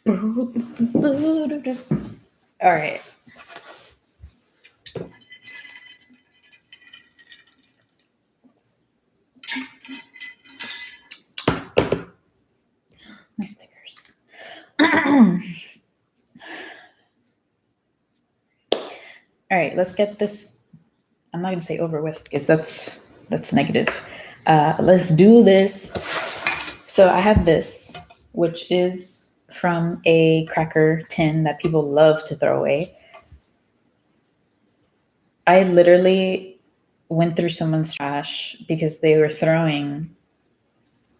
All right. My stickers. All right, let's get this. I'm not going to say over with because that's negative. Let's do this. So I have this, which is from a cracker tin that people love to throw away. I literally went through someone's trash because they were throwing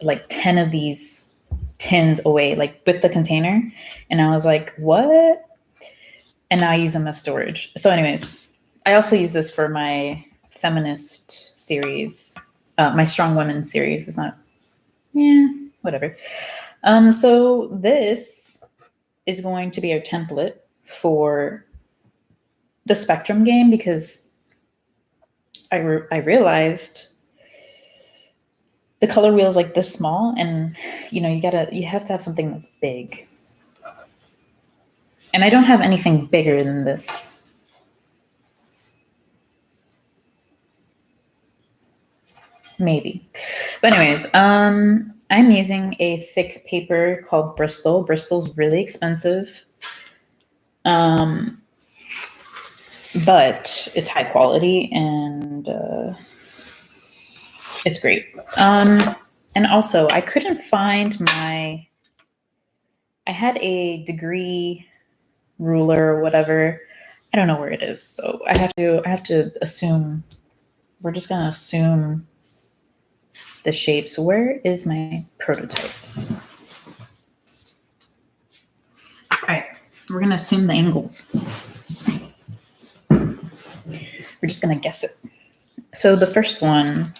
like 10 of these tins away, like with the container. And I was like, what? And now I use them as storage. So, anyways, I also use this for my feminist series, my strong women series. It's not, whatever. So this is going to be our template for the Spectrum game because I realized the color wheel is like this small, and you have to have something that's big. And I don't have anything bigger than this. Maybe. But anyways, I'm using a thick paper called Bristol. Bristol's really expensive. But it's high quality and it's great. And also, I couldn't find I had a degree ruler or whatever. I don't know where it is, so I have to assume. We're just gonna assume the shape. So where is my prototype? All right, we're gonna assume the angles. We're just gonna guess it. So the first one,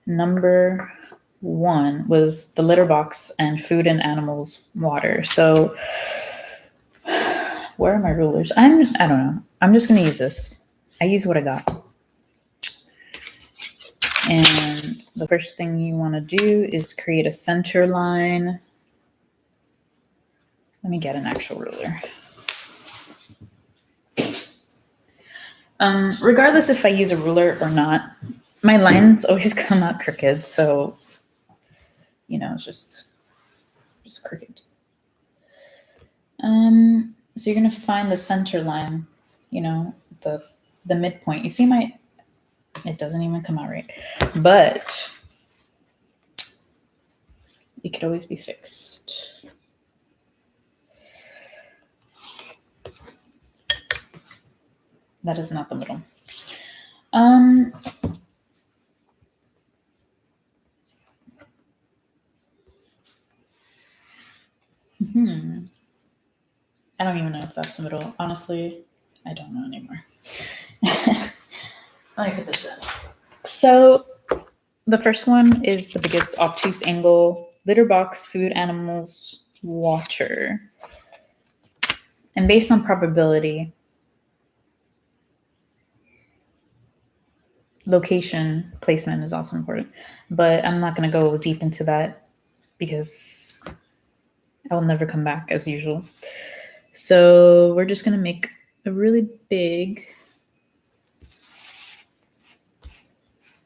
number 1, was the litter box and food and animals water. So where are my rulers? I don't know. I'm just gonna use this. I use what I got. And the first thing you want to do is create a center line. Let me get an actual ruler. Regardless if I use a ruler or not, my lines always come out crooked. So, it's just crooked. So you're going to find the center line, the midpoint. You see it doesn't even come out right, but it could always be fixed. That is not the middle. I don't even know if that's the middle. Honestly, I don't know anymore. Let me put this in. So the first one is the biggest obtuse angle, litter box, food, animals, water. And based on probability, location placement is also important. But I'm not going to go deep into that because I will never come back as usual. So we're just going to make a really big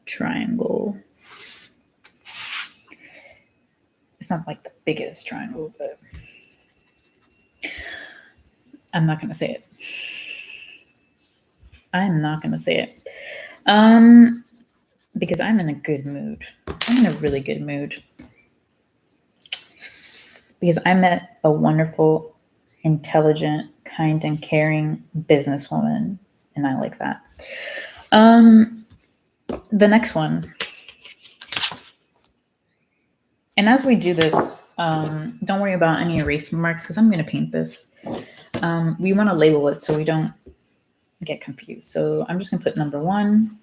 triangle. It's not like the biggest triangle, but I'm not going to say it. I'm not going to say it. Because I'm in a good mood. I'm in a really good mood. Because I met a wonderful, intelligent, kind, and caring businesswoman, and I like that. The next one. And as we do this, don't worry about any erase marks because I'm going to paint this. We want to label it so we don't get confused. So I'm just going to put number 1,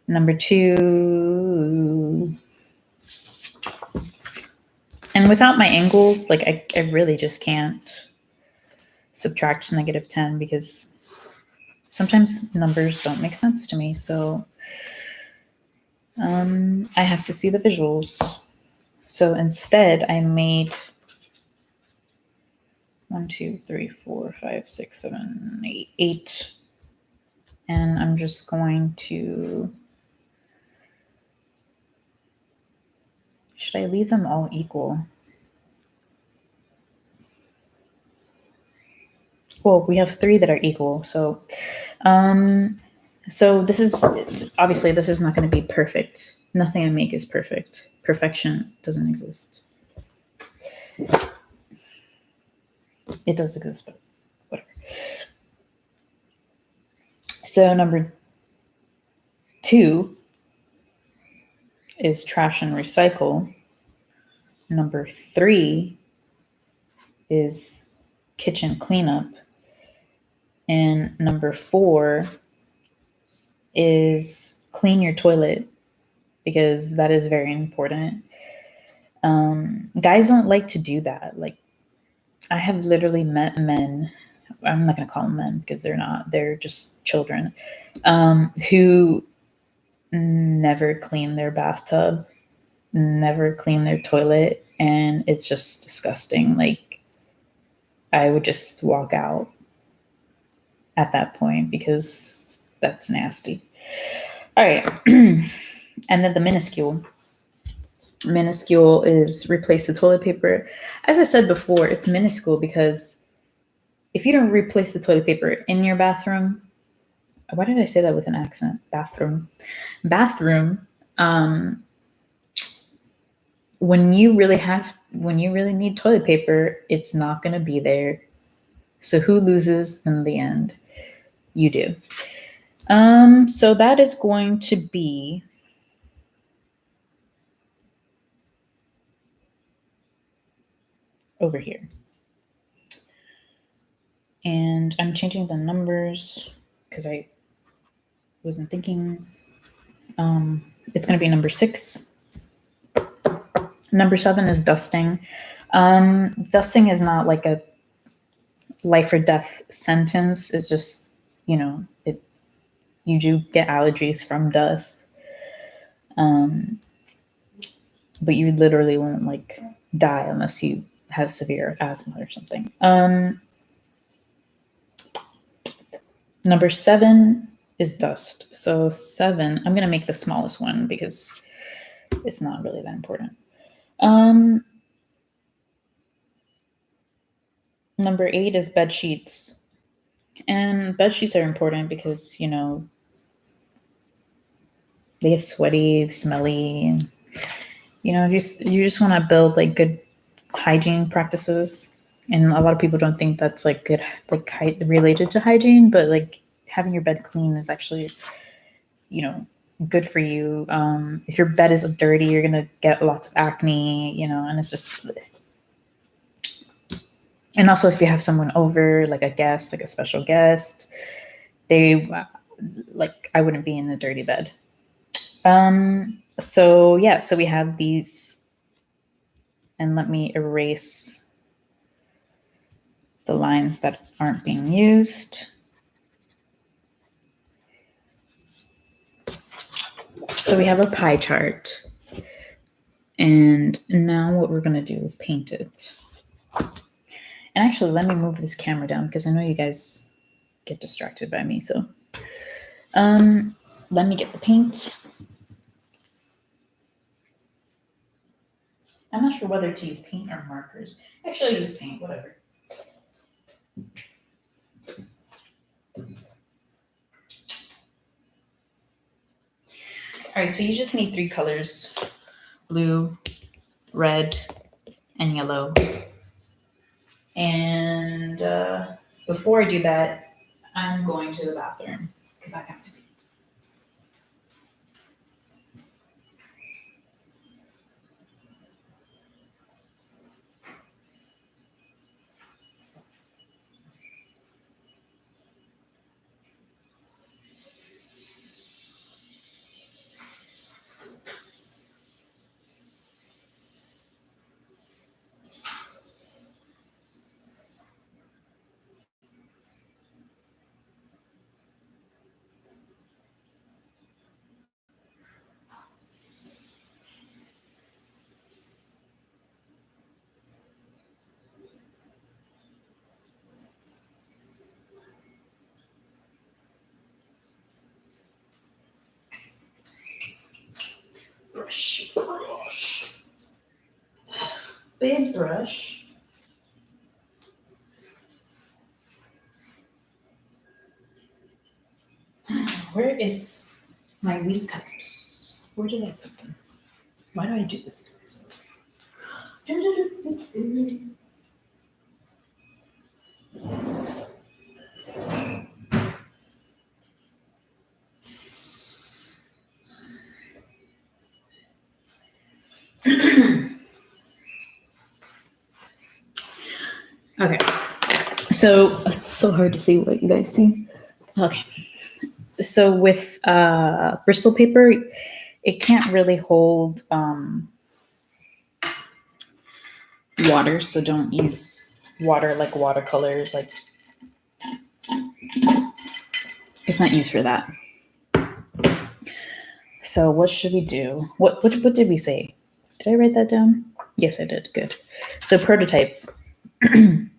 number 2. And without my angles, like I really just can't subtract -10 because sometimes numbers don't make sense to me. So I have to see the visuals. So instead, I made 1, 2, 3, 4, 5, 6, 7, 8, 8. And I'm just going to, should I leave them all equal? Well, we have 3 that are equal. So this is, obviously this is not going to be perfect. Nothing I make is perfect. Perfection doesn't exist. It does exist, but whatever. So number 2 is trash and recycle. Number 3 is kitchen cleanup. And number 4 is clean your toilet, because that is very important. Guys don't like to do that. Like, I have literally met men, I'm not going to call them men because they're not, they're just children, who never clean their bathtub, never clean their toilet, and it's just disgusting. Like, I would just walk out at that point because that's nasty. All right. And then the minuscule. Minuscule is replace the toilet paper. As I said before, it's minuscule because if you don't replace the toilet paper in your bathroom, why did I say that with an accent? Bathroom. When you really need toilet paper, it's not going to be there. So who loses in the end? You do. So that is going to be over here. And I'm changing the numbers because I wasn't thinking. It's going to be number 6. Number 7 is dusting. Dusting is not like a life or death sentence. It's just, you do get allergies from dust. But you literally won't like die unless you have severe asthma or something. Number 7 is dust. So 7, I'm going to make the smallest one because it's not really that important. Number 8 is bed sheets. And bed sheets are important because, they get sweaty, smelly. You just want to build like good hygiene practices. And a lot of people don't think that's like good, like related to hygiene, but like having your bed clean is actually, good for you. If your bed is dirty, you're going to get lots of acne, and it's just, and also if you have someone over, like a guest, like a special guest, they I wouldn't be in a dirty bed. So we have these, and let me erase the lines that aren't being used. So we have a pie chart, and now what we're going to do is paint it. And actually, let me move this camera down because I know you guys get distracted by me. So let me get the paint. I'm not sure whether to use paint or markers. Actually, I use paint, whatever. All right, so you just need 3 colors: blue, red, and yellow. And before I do that, I'm going to the bathroom because I have to be. brush. Big brush. Where is my wheat cups? Where did I put them? Why do I do this to myself? Okay. So it's so hard to see what you guys see. Okay. So with Bristol paper, it can't really hold water, so don't use water like watercolors. Like, it's not used for that. So what should we do? What did we say? Did I write that down? Yes, I did. Good. So prototype. The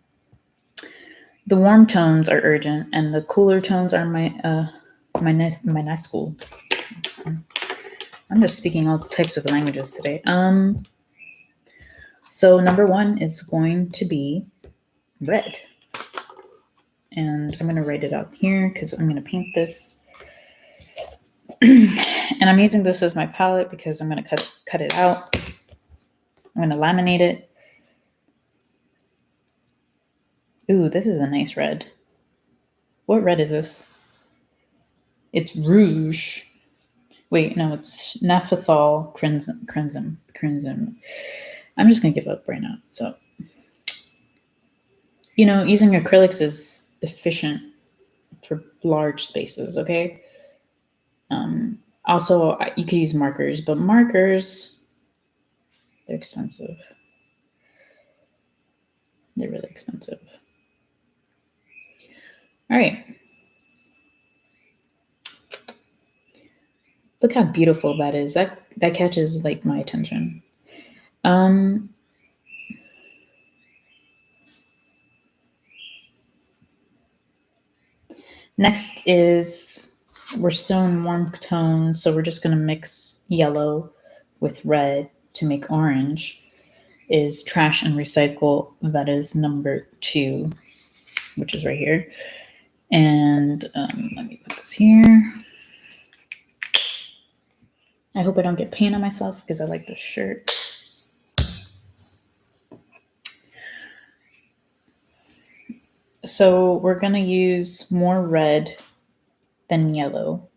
warm tones are urgent, and the cooler tones are my nice school. I'm just speaking all types of languages today. So number 1 is going to be red. And I'm going to write it out here because I'm going to paint this. And I'm using this as my palette because I'm going to cut it out. I'm going to laminate it. Ooh, this is a nice red. What red is this? It's rouge. Wait, no, it's Neanderthal crimson. I'm just going to give up right now. So, using acrylics is efficient for large spaces, okay? Also, you could use markers, but markers, they're expensive. They're really expensive. All right. Look how beautiful that is. That catches like my attention. Next is, we're still in warm tones, so we're just going to mix yellow with red to make orange. Is trash and recycle. That is number 2, which is right here. And let me put this here. I hope I don't get paint on myself because I like this shirt. So we're going to use more red than yellow.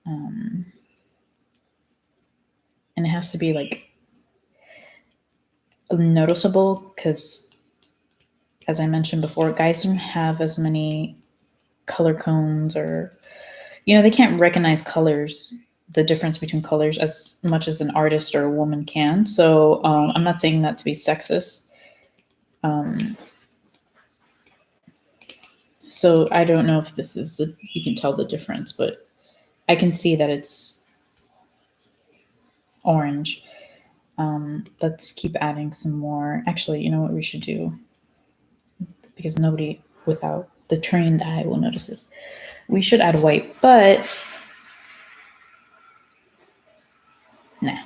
And it has to be like noticeable because, as I mentioned before, guys don't have as many color cones, or, they can't recognize colors, the difference between colors, as much as an artist or a woman can. So I'm not saying that to be sexist. So I don't know if this is, you can tell the difference, but I can see that it's orange. Let's keep adding some more. Actually, you know what we should do? Because nobody without the trained eye will notice this. We should add white, but nah.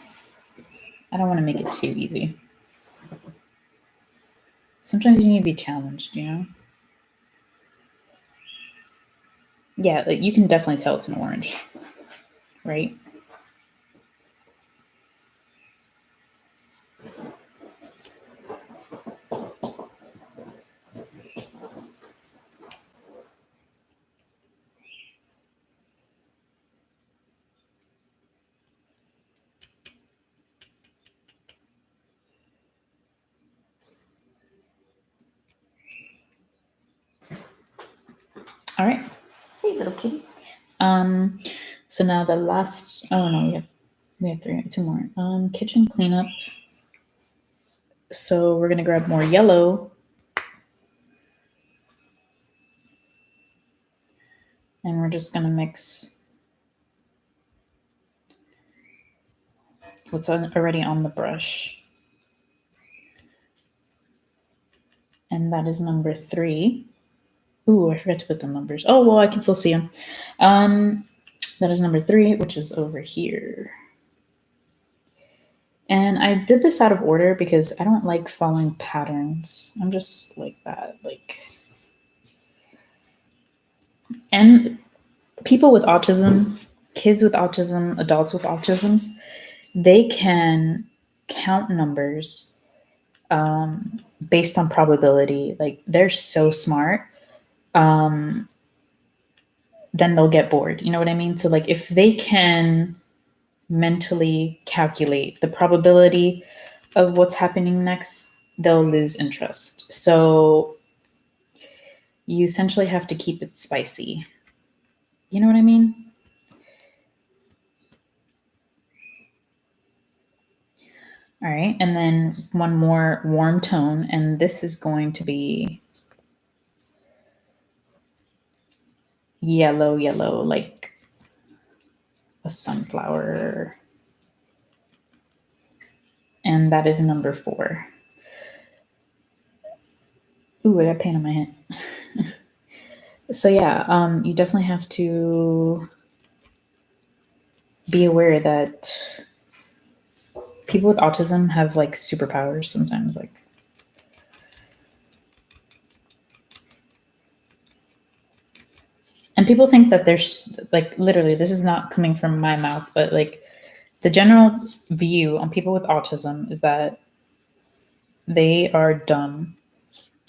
I don't want to make it too easy. Sometimes you need to be challenged, Yeah, like you can definitely tell it's an orange, right? All right. Hey, little kitty. So now the last. Oh no, we have 2 more. Kitchen cleanup. So we're gonna grab more yellow, and we're just gonna mix what's already on the brush, and that is number 3. Ooh, I forgot to put the numbers. Oh well, I can still see them. That is number 3, which is over here. And I did this out of order because I don't like following patterns. I'm just like that. And people with autism, kids with autism, adults with autisms, they can count numbers based on probability. Like they're so smart. Then they'll get bored. You know what I mean? So like if they can mentally calculate the probability of what's happening next, they'll lose interest. So you essentially have to keep it spicy. You know what I mean? All right. And then one more warm tone. And this is going to be yellow, yellow, like a sunflower. And that is number 4. Ooh, I got paint on my hand. So yeah, you definitely have to be aware that people with autism have like superpowers sometimes. Like, and people think that there's like literally, this is not coming from my mouth, but like the general view on people with autism is that they are dumb.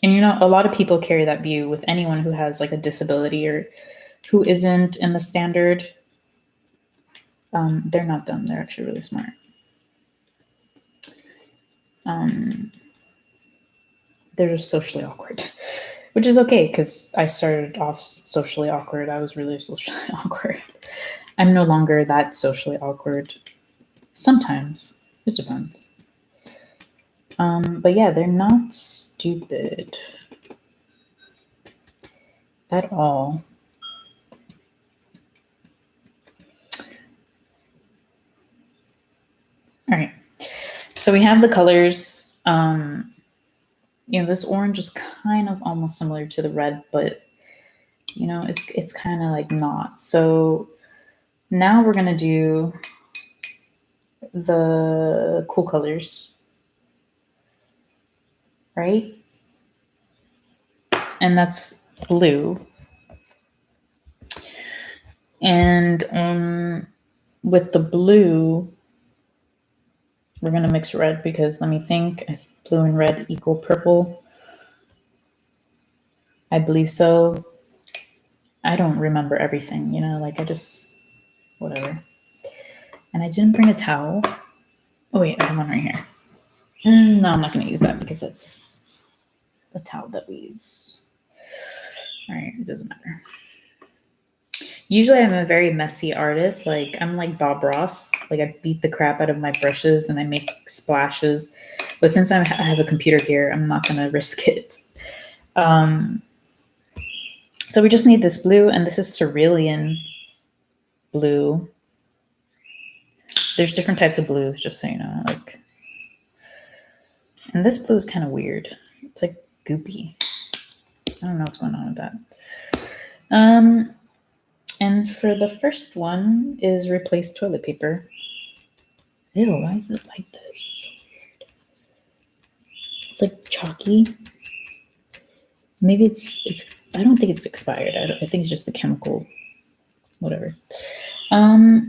And you know, a lot of people carry that view with anyone who has like a disability or who isn't in the standard. They're not dumb, they're actually really smart. They're just socially awkward, which is okay because I started off socially awkward. I was really socially awkward. I'm no longer that socially awkward. Sometimes it depends. But yeah, they're not stupid at all. All right. So we have the colors. You know, this orange is kind of almost similar to the red, but you know, it's kind of like not. So now we're gonna do the cool colors, right? And that's blue. And with the blue, we're gonna mix red because let me think. Blue and red equal purple. I believe so. I don't remember everything, you know, like I just whatever. And I didn't bring a towel. Oh wait, I have one right here. No, I'm not gonna use that because it's the towel that we use. All right, it doesn't matter. Usually I'm a very messy artist. Like I'm like Bob Ross. Like I beat the crap out of my brushes and I make splashes. But since I have a computer here, I'm not gonna risk it. So we just need this blue, and this is cerulean blue. There's different types of blues, just so you know. Like, and this blue is kind of weird. It's like goopy. I don't know what's going on with that. And for the first one is replace toilet paper. Ew, why is it like this? It's so weird. It's like chalky. Maybe it's. I don't think it's expired. I think it's just the chemical, whatever. So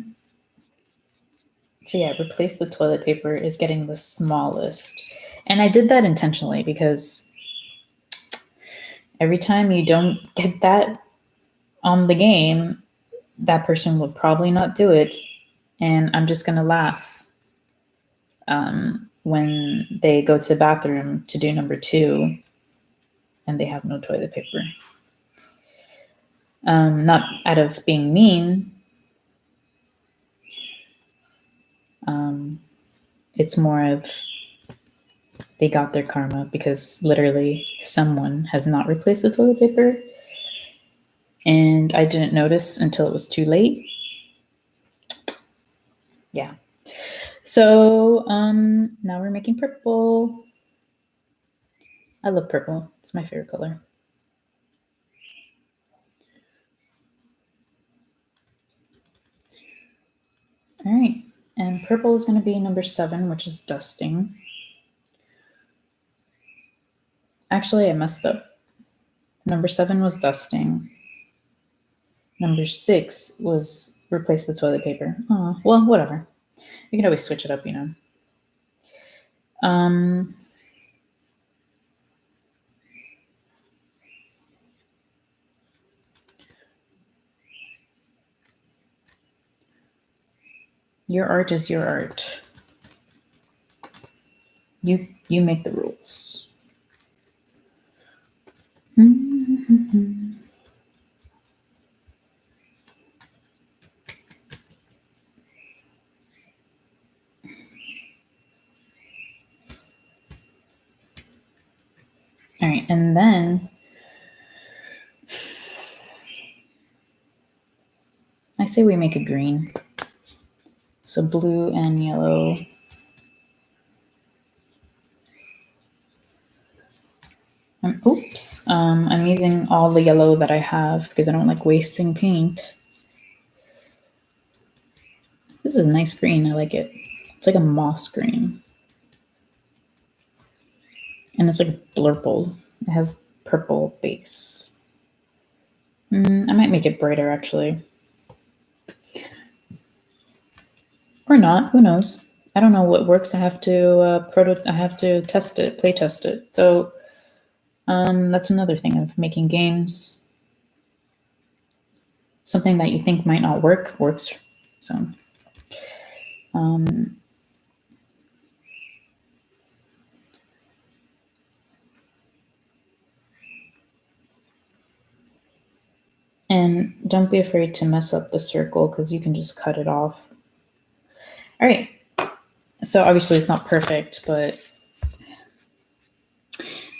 yeah, replace the toilet paper is getting the smallest, and I did that intentionally because every time you don't get that on the game, that person will probably not do it, and I'm just gonna laugh when they go to the bathroom to do number 2 and they have no toilet paper. Not out of being mean. It's more of they got their karma because literally someone has not replaced the toilet paper and I didn't notice until it was too late. Yeah. So now we're making purple. I love purple. It's my favorite color. All right. And And purple is going to be number 7, which is dusting. Actually, I messed up. Number 7 was dusting. Number 6 was replace the toilet paper. Oh, well, whatever. You can always switch it up, you know. Your art is your art. You make the rules. All right, and then I say we make a green. So blue and yellow. Oops, I'm using all the yellow that I have because I don't like wasting paint. This is a nice green, I like it. It's like a moss green. And it's like blurple. It has purple base. I might make it brighter actually. Or not, who knows? I don't know what works. I have to test it, play test it. So that's another thing of making games. Something that you think might not work works. So and don't be afraid to mess up the circle because you can just cut it off. All right. So obviously it's not perfect, but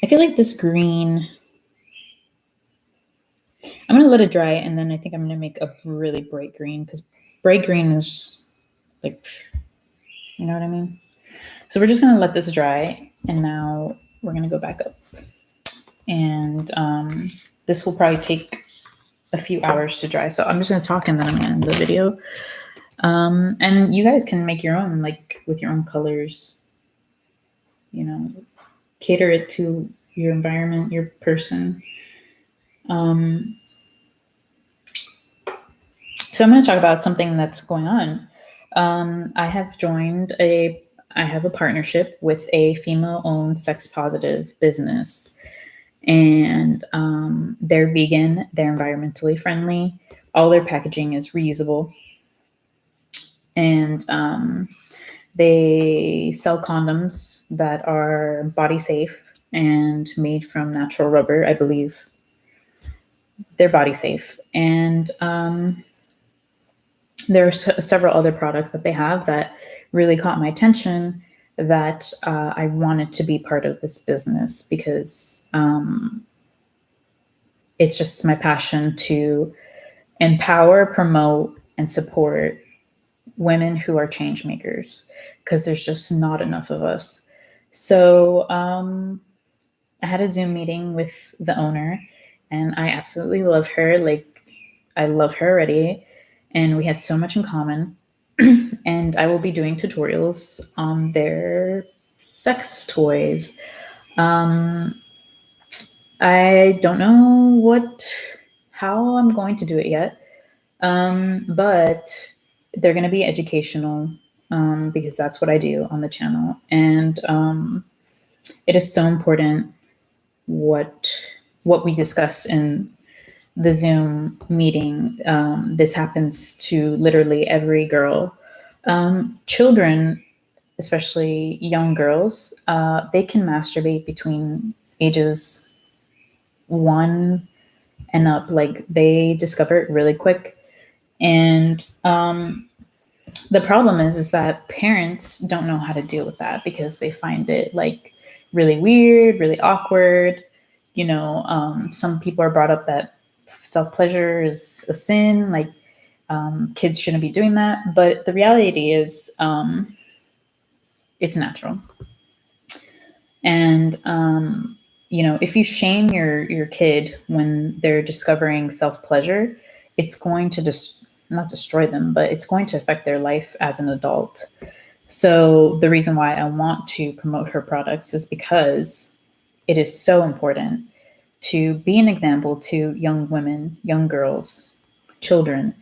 I feel like this green, I'm going to let it dry, and then I think I'm going to make a really bright green because bright green is like, you know what I mean? So we're just going to let this dry, and now we're going to go back up. And this will probably take a few hours to dry. So I'm just going to talk, and then I'm going to end the video. And you guys can make your own, like with your own colors, you know, cater it to your environment, your person. So I'm going to talk about something that's going on. I have a partnership with a female-owned sex-positive business, and they're vegan, they're environmentally friendly, all their packaging is reusable, and they sell condoms that are body safe and made from natural rubber. I believe they're body safe, and there are several other products that they have that really caught my attention that I wanted to be part of this business because it's just my passion to empower, promote, and support women who are change makers because there's just not enough of us. So I had a Zoom meeting with the owner, and I absolutely love her. Like, I love her already. And we had so much in common. And I will be doing tutorials on their sex toys. I don't know how I'm going to do it yet, but they're going to be educational because that's what I do on the channel. And it is so important what we discussed in the Zoom meeting. This happens to literally every girl. Children, especially young girls, they can masturbate between ages 1 and up. Like, they discover it really quick. And the problem is that parents don't know how to deal with that because they find it like really weird, really awkward. You know, some people are brought up that self-pleasure is a sin, like kids shouldn't be doing that. But the reality is it's natural. And you know, if you shame your kid when they're discovering self-pleasure, it's going to just not destroy them, but it's going to affect their life as an adult. So the reason why I want to promote her products is because it is so important to be an example to young women, young girls, children,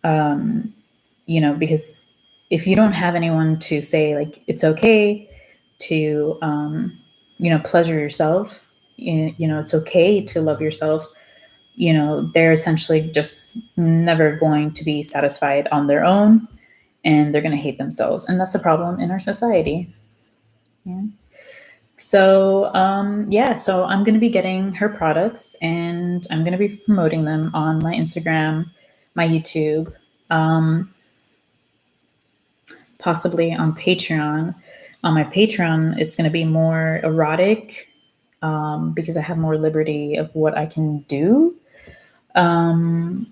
because if you don't have anyone to say, like, it's okay to, pleasure yourself, it's okay to love yourself, they're essentially just never going to be satisfied on their own, and they're going to hate themselves. And that's a problem in our society. Yeah. So, so I'm going to be getting her products, and I'm going to be promoting them on my Instagram, my YouTube, possibly on Patreon. On my Patreon, it's going to be more erotic, because I have more liberty of what I can do. Not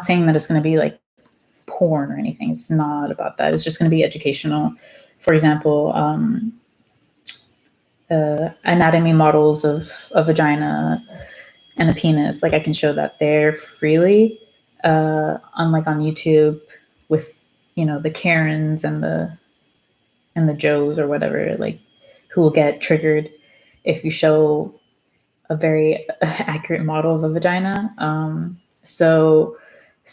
saying that it's going to be like porn or anything. It's not about that. It's just going to be educational. For example, anatomy models of a vagina and a penis. Like, I can show that there freely, unlike on YouTube with, the Karens and the Joes or whatever, like, who will get triggered if you show a very accurate model of a vagina. So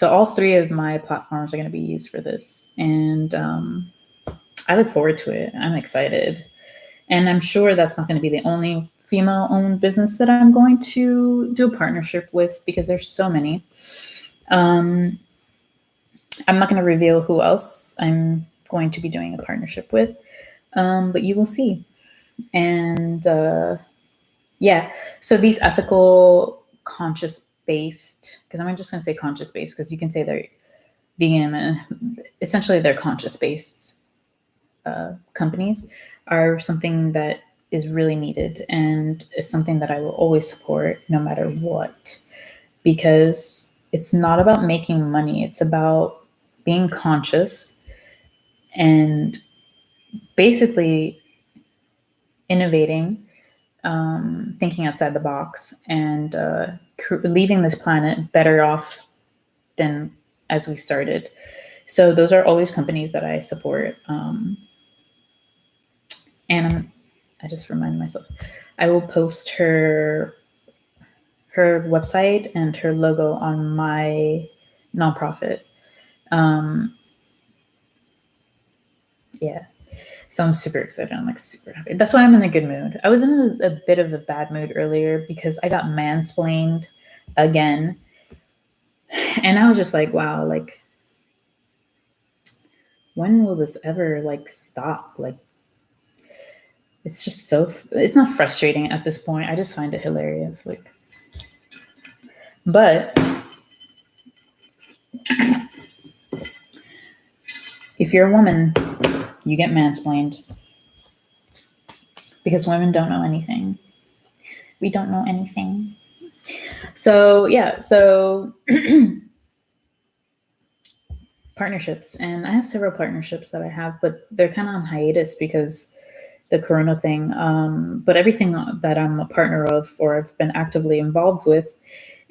all three of my platforms are going to be used for this, and I look forward to it. I'm excited, and I'm sure that's not going to be the only female-owned business that I'm going to do a partnership with, because there's so many. I'm not going to reveal who else I'm going to be doing a partnership with, but you will see. And so these ethical, conscious-based, because I'm just going to say conscious-based, because you can say they're vegan, essentially they're conscious-based companies, are something that is really needed, and it's something that I will always support no matter what, because it's not about making money. It's about being conscious and basically innovating, thinking outside the box, and leaving this planet better off than as we started. So those are always companies that I support. And I just reminded myself, I will post her website and her logo on my nonprofit. So I'm super excited. I'm like super happy. That's why I'm in a good mood. I was in a bit of a bad mood earlier because I got mansplained again. And I was just like, wow, like, when will this ever like stop? Like, it's just it's not frustrating at this point. I just find it hilarious. Like, but if you're a woman, you get mansplained, because women don't know anything. We don't know anything. So partnerships, and I have several partnerships that I have, but they're kind of on hiatus because the Corona thing. But everything that I'm a partner of or I've been actively involved with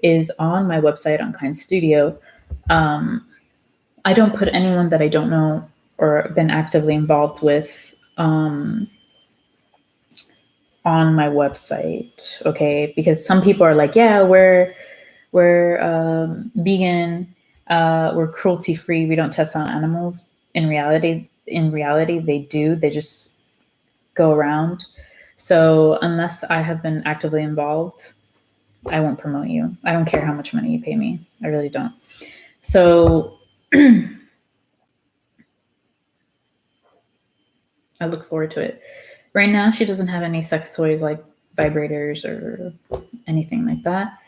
is on my website, Unkind Studio. I don't put anyone that I don't know or been actively involved with on my website, okay? Because some people are like, yeah, we're vegan, we're cruelty free, we don't test on animals. In reality, they do. They just go around. So unless I have been actively involved, I won't promote you. I don't care how much money you pay me. I really don't. So I look forward to it. Right now, she doesn't have any sex toys like vibrators or anything like that,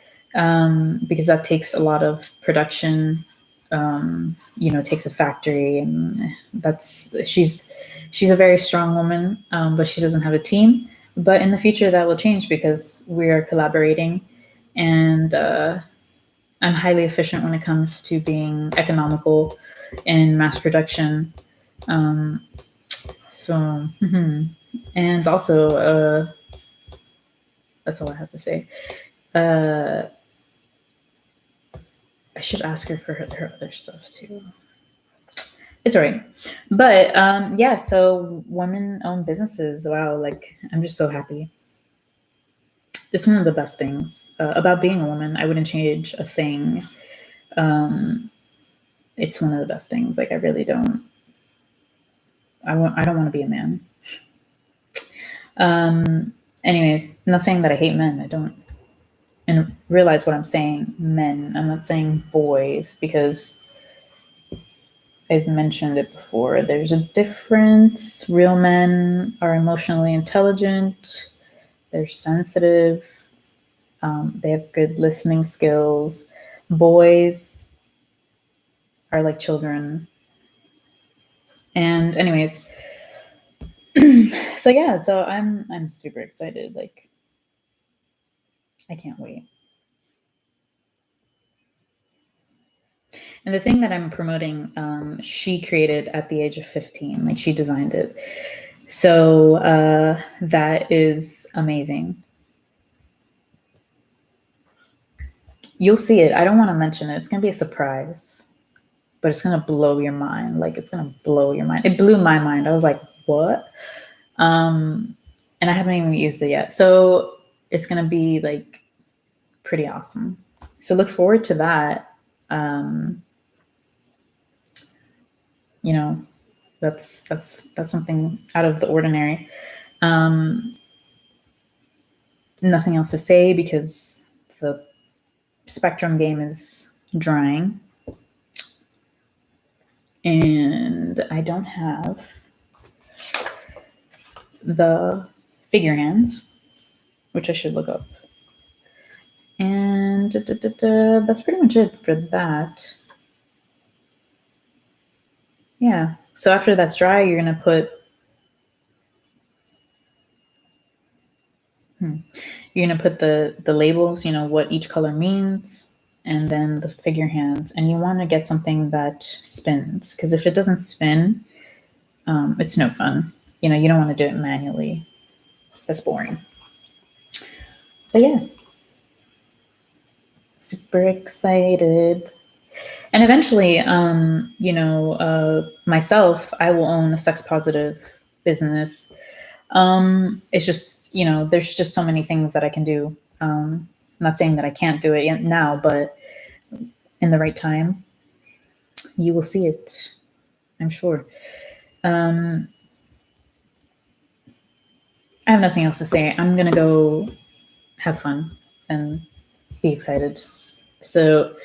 because that takes a lot of production. It takes a factory, and she's a very strong woman, but she doesn't have a team. But in the future, that will change because we are collaborating, and I'm highly efficient when it comes to being economical in mass production. And also, that's all I have to say. I should ask her for her other stuff too. It's all right. But yeah, so women-owned businesses. Wow, like I'm just so happy. It's one of the best things about being a woman. I wouldn't change a thing. It's one of the best things. Like I really don't. I don't want to be a man. Anyways, I'm not saying that I hate men. I don't. And realize what I'm saying. Men. I'm not saying boys because I've mentioned it before. There's a difference. Real men are emotionally intelligent. They're sensitive. They have good listening skills. Boys are like children. And anyways, so yeah, so I'm super excited. Like I can't wait. And the thing that I'm promoting, she created at the age of 15. Like she designed it. So that is amazing. You'll see it. I don't want to mention it. It's going to be a surprise, but it's going to blow your mind. Like it's going to blow your mind. It blew my mind. I was like, what? And I haven't even used it yet. So it's going to be like pretty awesome. So look forward to that. You know, that's something out of the ordinary. Nothing else to say because the Spectrum game is drying. And I don't have the figure hands, which I should look up. And that's pretty much it for that. Yeah. So after that's dry, you're going to put the labels, you know, what each color means, and then the figure hands. And you want to get something that spins, because if it doesn't spin, it's no fun. You know, you don't want to do it manually. That's boring. But yeah, super excited. And eventually, myself, I will own a sex positive business. It's just, you know, there's just so many things that I can do. I'm not saying that I can't do it now, but in the right time, you will see it, I'm sure. I have nothing else to say. I'm going to go have fun and be excited. So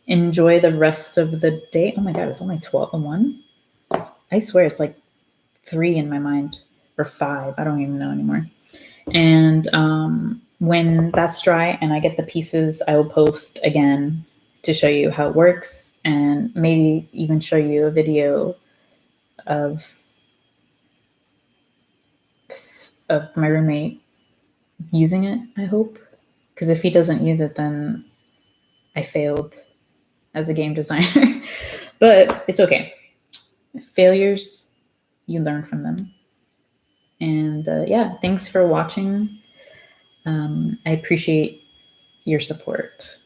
enjoy the rest of the day. Oh my God, it's only 12:01. I swear it's like 3 in my mind, or 5. I don't even know anymore. And when that's dry and I get the pieces, I will post again to show you how it works, and maybe even show you a video of my roommate using it, I hope. Because if he doesn't use it, then I failed as a game designer. But it's okay. Failures, you learn from them. And yeah, thanks for watching. I appreciate your support.